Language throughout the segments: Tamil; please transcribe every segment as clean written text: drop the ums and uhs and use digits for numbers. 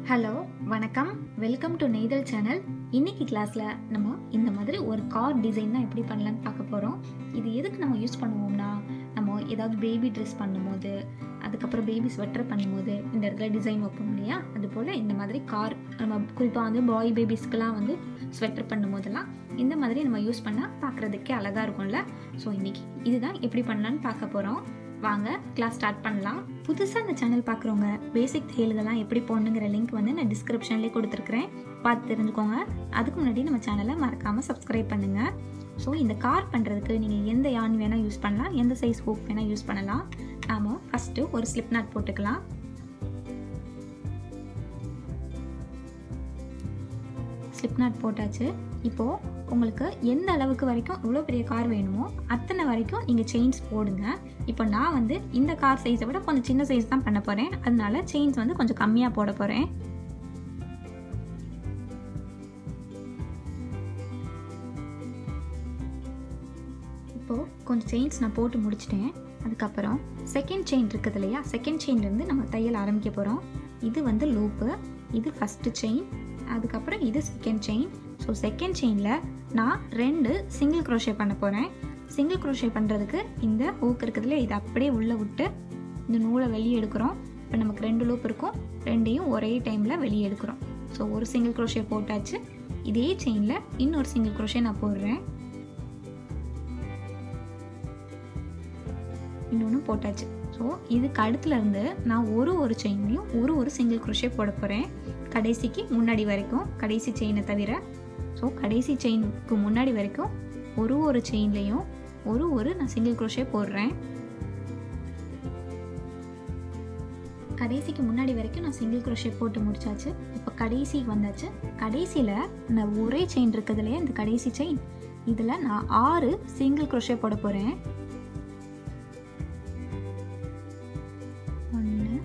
ஹலோ வணக்கம், வெல்கம் டு நெய்தல் சேனல். இன்னைக்கு கிளாஸில் நம்ம இந்த மாதிரி ஒரு கார் டிசைன் தான் எப்படி பண்ணலான்னு பார்க்க போகிறோம். இது எதுக்கு நம்ம யூஸ் பண்ணுவோம்னா, நம்ம ஏதாவது பேபி ட்ரெஸ் பண்ணும்போது, அதுக்கப்புறம் பேபி ஸ்வெட்டர் பண்ணும்போது இந்த இடத்துல டிசைன் வைப்போம் இல்லையா, அதுபோல் இந்த மாதிரி கார் நம்ம குறிப்பாக வந்து பாய் பேபிஸ்க்கெலாம் வந்து ஸ்வெட்டர் பண்ணும்போதெல்லாம் இந்த மாதிரி நம்ம யூஸ் பண்ணால் பார்க்குறதுக்கே அழகாக இருக்கும்ல. ஸோ இன்றைக்கி இதுதான் எப்படி பண்ணலான்னு பார்க்க போகிறோம். வாங்க கிளாஸ் ஸ்டார்ட் பண்ணலாம். புதுசாக இந்த சேனல் பார்க்குறவங்க பேசிக் தையல்கள்லாம் எப்படி போடணுங்கிற லிங்க் வந்து நான் டிஸ்கிரிப்ஷன்லேயே கொடுத்துருக்குறேன், பார்த்து தெரிஞ்சுக்கோங்க. அதுக்கு முன்னாடி நம்ம சேனலை மறக்காமல் சப்ஸ்கிரைப் பண்ணுங்கள். ஸோ இந்த கார் பண்ணுறதுக்கு நீங்கள் எந்த யான் வேணால் யூஸ் பண்ணலாம், எந்த சைஸ் ஹூக் வேணால் யூஸ் பண்ணலாம். நாம் ஃபஸ்ட்டு ஒரு ஸ்லிப் நாட் போட்டுக்கலாம். ஸ்லிப் நாட் போட்டாச்சு. இப்போது உங்களுக்கு எந்த அளவுக்கு வரைக்கும் இவ்வளோ பெரிய கார் வேணுமோ அத்தனை வரைக்கும் நீங்கள் செயின்ஸ் போடுங்க. இப்போ நான் வந்து இந்த கார் சைஸை விட கொஞ்சம் சின்ன சைஸ் தான் பண்ண போகிறேன், அதனால செயின்ஸ் வந்து கொஞ்சம் கம்மியாக போட போகிறேன். இப்போது கொஞ்சம் செயின்ஸ் நான் போட்டு முடிச்சிட்டேன். அதுக்கப்புறம் செகண்ட் செயின் இருக்குது இல்லையா, செகண்ட் செயின்லேருந்து நம்ம தையல் ஆரம்பிக்க போகிறோம். இது வந்து லூப்பு, இது ஃபஸ்ட்டு செயின், அதுக்கப்புறம் இது செகண்ட் செயின். ஸோ செகண்ட் செயினில் நான் 2 சிங்கிள் க்ரோஷே பண்ண போகிறேன். சிங்கிள் க்ரோஷே பண்ணுறதுக்கு இந்த ஹூக் இருக்குதுல, இதை அப்படியே உள்ளே விட்டு இந்த நூலை வெளியே எடுக்கிறோம். இப்போ நமக்கு 2 லூப் இருக்கும், ரெண்டையும் ஒரே டைமில் வெளியே எடுக்கிறோம். ஸோ ஒரு சிங்கிள் க்ரோஷே போட்டாச்சு. இதே செயினில் இன்னொரு சிங்கிள் க்ரோஷே நான் போடுறேன். இன்னொன்று போட்டாச்சு. ஸோ இதுக்கு அடுத்துலேருந்து நான் ஒரு செயின்லையும் ஒரு சிங்கிள் க்ரோஷே போட போகிறேன், கடைசிக்கு முன்னாடி வரைக்கும், கடைசி செயினை தவிர. ஸோ கடைசி செயினுக்கு முன்னாடி வரைக்கும் ஒரு செயின்லேயும் நான் சிங்கிள் க்ரோஷே போடுறேன். கடைசிக்கு முன்னாடி வரைக்கும் நான் சிங்கிள் க்ரோஷே போட்டு முடிச்சாச்சு. இப்போ கடைசிக்கு வந்தாச்சு. கடைசியில் இந்த ஒரே செயின் இருக்குது இல்லையா, இந்த கடைசி செயின், இதில் நான் 6 சிங்கிள் க்ரோஷே போட போகிறேன். 1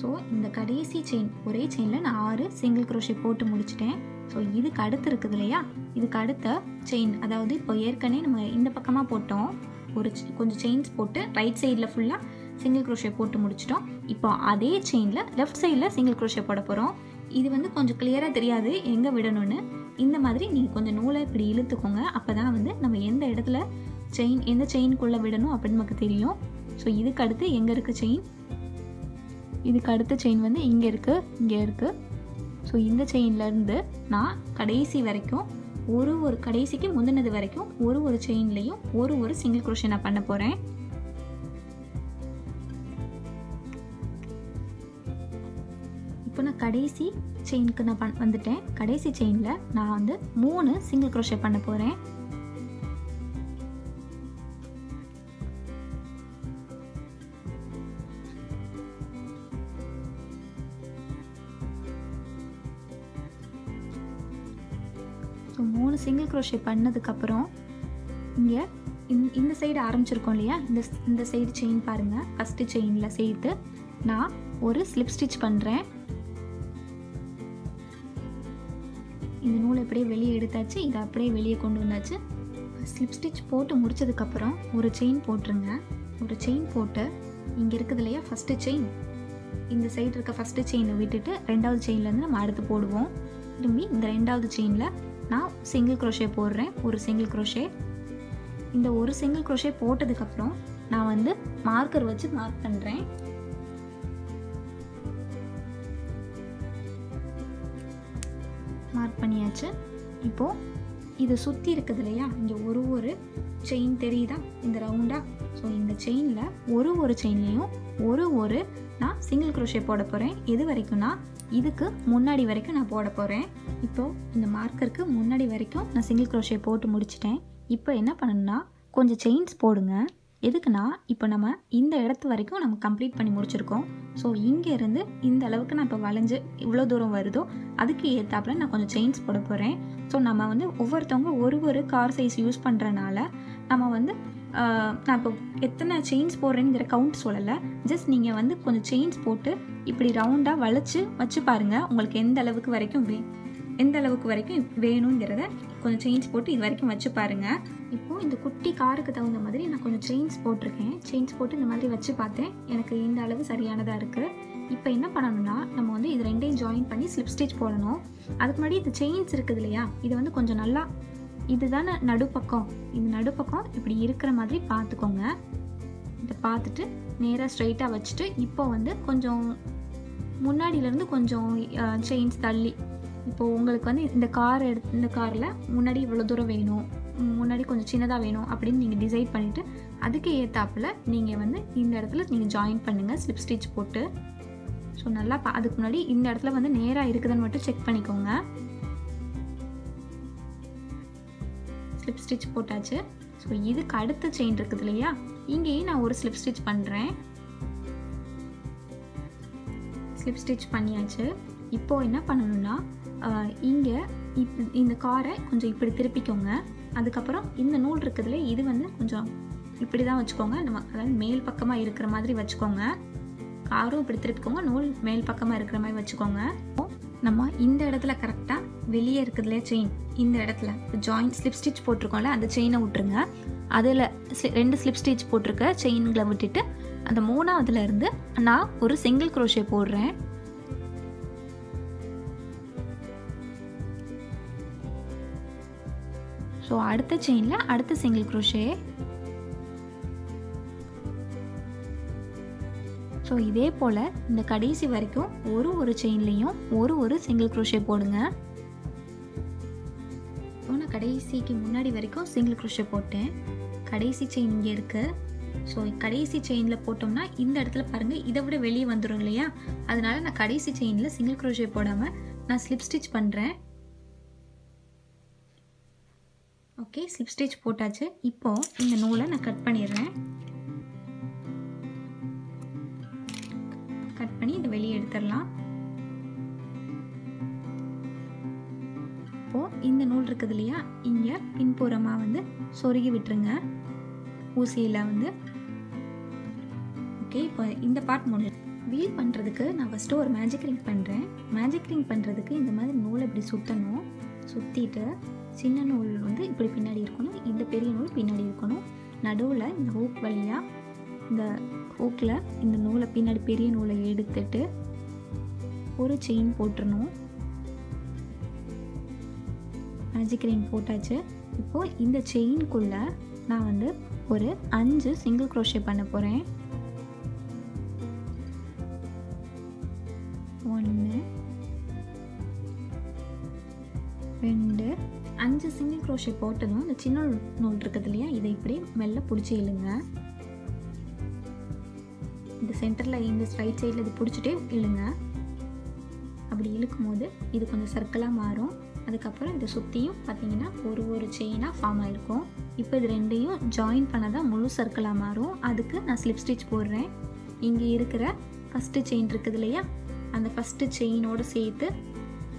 ஸோ இந்த கடைசி செயின் ஒரே செயினில் நான் 6 சிங்கிள் க்ரோஷே போட்டு முடிச்சிட்டேன். ஸோ இதுக்கு அடுத்து இருக்குது இல்லையா, இதுக்கு அடுத்த செயின், அதாவது இப்போ ஏற்கனவே நம்ம இந்த பக்கமாக போட்டோம், கொஞ்சம் செயின்ஸ் போட்டு ரைட் சைடில் ஃபுல்லாக சிங்கிள் க்ரோஷே போட்டு முடிச்சிட்டோம். இப்போ அதே செயினில் லெஃப்ட் சைடில் சிங்கிள் க்ரோஷே போட போகிறோம். இது வந்து கொஞ்சம் கிளியராக தெரியாது எங்கே விடணும்னு. இந்த மாதிரி நீங்கள் கொஞ்சம் நூலை இப்படி இழுத்துக்கோங்க, அப்போ தான் வந்து நம்ம எந்த இடத்துல எந்த செயின்குள்ளே விடணும் அப்படின்னு நமக்கு தெரியும். ஸோ இதுக்கு அடுத்து எங்கே இருக்குது செயின், இதுக்கு அடுத்த செயின் வந்து இங்கே இருக்குது. ஸோ இந்த செயின்லேருந்து நான் கடைசி வரைக்கும் ஒரு கடைசிக்கு முந்தினது வரைக்கும் ஒரு செயின்லேயும் ஒரு சிங்கிள் க்ரோஷே நான் பண்ண போகிறேன். இப்போ நான் கடைசி செயினுக்கு நான் வந்துட்டேன். கடைசி செயினில் நான் வந்து 3 சிங்கிள் க்ரோஷே பண்ண போகிறேன். ஸோ 3 சிங்கிள் க்ரோஷே பண்ணதுக்கப்புறம் இங்கே இந்த சைடு ஆரம்பிச்சிருக்கோம் இல்லையா, இந்த சைடு செயின் பாருங்கள், ஃபஸ்ட்டு செயினில் சேர்த்து நான் ஒரு ஸ்லிப் ஸ்டிச் பண்ணுறேன். இந்த நூலை அப்படியே வெளியே எடுத்தாச்சு, இதை அப்படியே வெளியே கொண்டு வந்தாச்சு. ஸ்லிப் ஸ்டிச் போட்டு முடிச்சதுக்கப்புறம் ஒரு செயின் போட்டுருங்க. ஒரு செயின் போட்டு இங்கே இருக்குது இல்லையா ஃபஸ்ட்டு செயின், இந்த சைடு இருக்க ஃபஸ்ட்டு செயினை விட்டுட்டு 2வது செயின்லேருந்து நம்ம அடுத்து போடுவோம். திரும்பி இந்த 2வது செயினில் நான் சிங்கிள் க்ரோஷே போடுறேன், ஒரு சிங்கிள் க்ரோஷே. இந்த ஒரு சிங்கிள் க்ரோஷே போட்டதுக்கப்புறம் நான் வந்து மார்க்கர் வச்சு மார்க் பண்ணுறேன். மார்க் பண்ணியாச்சு. இப்போது இது சுற்றி இருக்குது இல்லையா, இங்கே ஒரு செயின் தெரியுதா இந்த ரவுண்டாக. ஸோ இந்த செயினில் ஒரு செயின்லேயும் ஒரு நான் சிங்கிள் க்ரோஷே போட போகிறேன். எது வரைக்கும்னா இதுக்கு முன்னாடி வரைக்கும் நான் போட போகிறேன். இப்போது இந்த மார்க்கருக்கு முன்னாடி வரைக்கும் நான் சிங்கிள் க்ரோஷே போட்டு முடிச்சிட்டேன். இப்போ என்ன பண்ணணும்னா கொஞ்சம் செயின்ஸ் போடுங்க. எதுக்குன்னா இப்போ நம்ம இந்த இடத்து வரைக்கும் நம்ம கம்ப்ளீட் பண்ணி முடிச்சிருக்கோம். ஸோ இங்கேருந்து இந்த அளவுக்கு நான் இப்போ வளைஞ்சு இவ்வளோ தூரம் வருதோ அதுக்கு ஏற்றாப்புல நான் கொஞ்சம் செயின்ஸ் போட போகிறேன். ஸோ நம்ம வந்து ஒவ்வொருத்தவங்க ஒரு கார் சைஸ் யூஸ் பண்ணுறனால நம்ம வந்து நான் இப்போ எத்தனை செயின்ஸ் போடுறேங்கிற கவுண்ட் சொல்லலை. ஜஸ்ட் நீங்கள் வந்து கொஞ்சம் செயின்ஸ் போட்டு இப்படி ரவுண்டாக வச்சு பாருங்கள். உங்களுக்கு எந்த அளவுக்கு வரைக்கும் வேணுங்கிறத கொஞ்சம் செயின்ஸ் போட்டு இது வரைக்கும் வச்சு பாருங்கள். இப்போது இந்த குட்டி காருக்கு தகுந்த மாதிரி நான் கொஞ்சம் செயின்ஸ் போட்டிருக்கேன். செயின்ஸ் போட்டு இந்த மாதிரி வச்சு பார்த்தேன். எனக்கு இந்த அளவு சரியானதாக இருக்குது. இப்போ என்ன பண்ணணும்னா நம்ம வந்து இது ரெண்டையும் ஜாயின் பண்ணி ஸ்லிப் ஸ்டிச் போடணும். அதுக்கு முன்னாடி இந்த செயின்ஸ் இருக்குது இல்லையா, இது வந்து கொஞ்சம் நல்லா இதுதானே நடுப்பக்கம், இந்த நடுப்பக்கம் இப்படி இருக்கிற மாதிரி பார்த்துக்கோங்க. இதை பார்த்துட்டு நேராக ஸ்ட்ரைட்டாக வச்சுட்டு இப்போ வந்து கொஞ்சம் முன்னாடியிலேருந்து கொஞ்சம் செயின்ஸ் தள்ளி, இப்போது உங்களுக்கு வந்து இந்த காரில் முன்னாடி இவ்வளோ தூரம் வேணும், முன்னாடி கொஞ்சம் சின்னதாக வேணும் அப்படின்னு நீங்கள் டிசைட் பண்ணிவிட்டு அதுக்கு ஏற்றாப்பில் நீங்கள் வந்து இந்த இடத்துல நீங்கள் ஜாயின் பண்ணுங்கள் ஸ்லிப் ஸ்டிச் போட்டு. ஸோ நல்லா அதுக்கு முன்னாடி இந்த இடத்துல வந்து நேராக இருக்குதுன்னு மட்டும் செக் பண்ணிக்கோங்க. ஸ்லிப் ஸ்டிச் போட்டாச்சு. ஸோ இதுக்கு அடுத்த செயின் இருக்குது இல்லையா, இங்கேயும் நான் ஒரு ஸ்லிப் ஸ்டிச் பண்ணுறேன். ஸ்லிப் ஸ்டிச் பண்ணியாச்சு. இப்போது என்ன பண்ணணும்னா இங்கே இந்த காரை கொஞ்சம் இப்படி திருப்பிக்கோங்க. அதுக்கப்புறம் இந்த நூல் இருக்குதுல இது வந்து கொஞ்சம் இப்படி தான் வச்சுக்கோங்க. நம்ம அதாவது மேல் பக்கமாக இருக்கிற மாதிரி வச்சுக்கோங்க. காரும் இப்படி திருப்பிக்கோங்க, நூல் மேல் பக்கமாக இருக்கிற மாதிரி வச்சுக்கோங்க. நம்ம இந்த இடத்துல கரெக்டாக வெளியே இருக்குதுல செயின், இந்த இடத்துல ஜாயின் ஸ்லிப் ஸ்டிச் போட்டிருக்கோம்ல அந்த செயினை விட்டுருங்க. அதில் 2 ஸ்லிப் ஸ்டிச் போட்டிருக்க செயின்களை விட்டுட்டு அந்த 3ஆவதுல இருந்து நான் ஒரு சிங்கிள் க்ரோஷே போடுறேன். ஸோ அடுத்த செயினில் அடுத்த சிங்கிள் க்ரோஷே. ஸோ இதே போல் இந்த கடைசி வரைக்கும் ஒரு செயின்லேயும் ஒரு சிங்கிள் க்ரோஷே போடுங்க. ஸோ நான் கடைசிக்கு முன்னாடி வரைக்கும் சிங்கிள் க்ரோஷே போட்டேன். கடைசி செயின் இங்கே இருக்குது. ஸோ கடைசி செயினில் போட்டோம்னா இந்த இடத்துல பாருங்கள் இதை விட வெளியே வந்துடும் இல்லையா, அதனால நான் கடைசி செயினில் சிங்கிள் க்ரோஷே போடாமல் நான் ஸ்லிப் ஸ்டிச் பண்ணுறேன். ஓகே, ஸ்லிப் ஸ்டிச் போட்டாச்சு. இப்போது இந்த நூலை நான் கட் பண்ணிடுறேன். கட் பண்ணி இதை வெளியே எடுத்துடலாம். இப்போது இந்த நூல் இருக்குது இல்லையா, இங்கே பின்புறமாக வந்து சொருகி விட்டுருங்க ஊசியில் வந்து. ஓகே, இப்போ இந்த பார்ட் முடியும். வீல் பண்ணுறதுக்கு நான் ஃபஸ்ட்டு ஒரு மேஜிக் ரிங் பண்ணுறேன். மேஜிக் ரிங் பண்ணுறதுக்கு இந்த மாதிரி நூலை இப்படி சுற்றணும். சுற்றிட்டு சின்ன நூல் வந்து இப்படி பின்னாடி இருக்கணும், இந்த பெரிய நூல் பின்னாடி இருக்கணும். நடுவில் இந்த ஹூக் வழியாக இந்த ஹூக்கில் இந்த நூலை பின்னாடி பெரிய நூலை எடுத்துட்டு ஒரு செயின் போட்டுடணும். மேஜிக் ரிங் போட்டாச்சு. இப்போது இந்த செயின்குள்ளே நான் வந்து ஒரு 5 சிங்கிள் க்ரோஷே பண்ண போகிறேன். 1 2 5 சிங்கிள் க்ரோஷே போட்டதும் இந்த சின்ன நூல் இருக்குது இல்லையா, இதை இப்படி மெல்ல பிடிச்சி இழுங்க. இந்த சென்டரில் இந்த ரைட் சைடில் இது பிடிச்சிட்டே இழுங்க. அப்படி இழுக்கும் போது இது கொஞ்சம் சர்க்கிளாக மாறும். அதுக்கப்புறம் இதை சுற்றியும் பார்த்தீங்கன்னா ஒரு செயினாக ஃபார்ம் ஆகிருக்கும். இப்போ இது ரெண்டையும் ஜாயின் பண்ணதான் முழு சர்க்கிளாக மாறும். அதுக்கு நான் ஸ்லிப் ஸ்டிச் போடுறேன். இங்கே இருக்கிற ஃபஸ்ட்டு செயின் இருக்குது இல்லையா, அந்த ஃபஸ்ட்டு செயினோடு சேர்த்து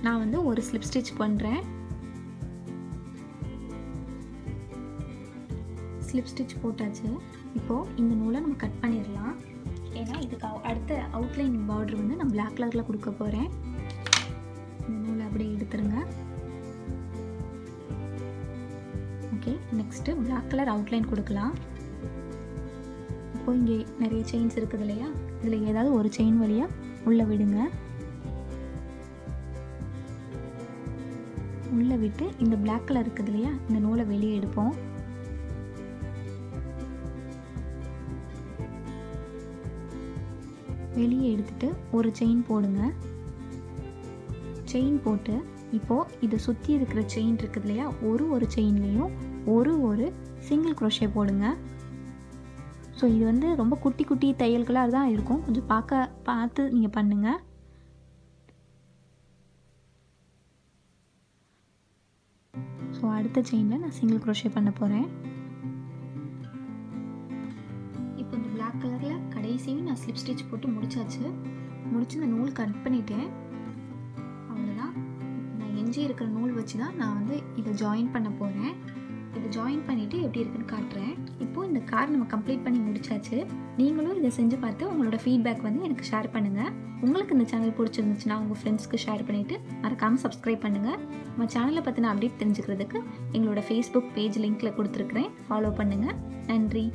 நான் வந்து ஒரு ஸ்லிப் ஸ்டிச் பண்ணுறேன். ஸ்லிப் ஸ்டிச் போட்டாச்சு. இப்போது இந்த நூலை நம்ம கட் பண்ணிடலாம். ஏன்னா இதுக்கு அடுத்த அவுட்லைன் பார்டர் வந்து நான் பிளாக் கலரில் கொடுக்க போகிறேன். இந்த நூலை அப்படியே எடுத்துருங்க. Okay, next black colour outline கொடுக்கலாம். இப்போது இங்கே நிறைய செயின்ஸ் இருக்குது இல்லையா, இதில் ஏதாவது ஒரு செயின் வழியாக உள்ளே விடுங்க. உள்ளே விட்டு இந்த பிளாக் கலர் இருக்குது இல்லையா, இந்த நூலை வெளியே எடுப்போம். வெளியே எடுத்துட்டு ஒரு செயின் போடுங்க. செயின் போட்டு இப்போது இதை சுற்றி இருக்கிற செயின் இருக்குது இல்லையா, ஒரு செயின்லேயும் ஒரு சிங்கிள் க்ரோஷே போடுங்க. ஸோ இது வந்து ரொம்ப குட்டி குட்டி தையல்களாக தான் இருக்கும், கொஞ்சம் பார்த்து நீங்கள் பண்ணுங்கள். ஸோ அடுத்த செயினில் நான் சிங்கிள் க்ரோஷே பண்ண போகிறேன். பீஸையும் நான் ஸ்லிப் ஸ்டிச் போட்டு முடிச்சாச்சு. முடிச்சு இந்த நூல் கட் பண்ணிட்டேன். அவ்வளோதான். நான் எஞ்சி இருக்கிற நூல் வச்சு தான் நான் வந்து இதை ஜாயின் பண்ண போகிறேன். இதை ஜாயின் பண்ணிவிட்டு எப்படி இருக்குன்னு காட்டுறேன். இப்போது இந்த கார் நம்ம கம்ப்ளீட் பண்ணி முடிச்சாச்சு. நீங்களும் இதை செஞ்சு பார்த்து உங்களோட ஃபீட்பேக் வந்து எனக்கு ஷேர் பண்ணுங்கள். உங்களுக்கு இந்த சேனல் பிடிச்சிருந்துச்சுன்னா உங்கள் ஃப்ரெண்ட்ஸ்க்கு ஷேர் பண்ணிவிட்டு மறக்காமல் சப்ஸ்கிரைப் பண்ணுங்கள். நம்ம சேனலை பற்றின அப்டேட் தெரிஞ்சுக்கிறதுக்கு எங்களோட ஃபேஸ்புக் பேஜ் லிங்க்கில் கொடுத்துருக்குறேன். ஃபாலோ பண்ணுங்கள். நன்றி.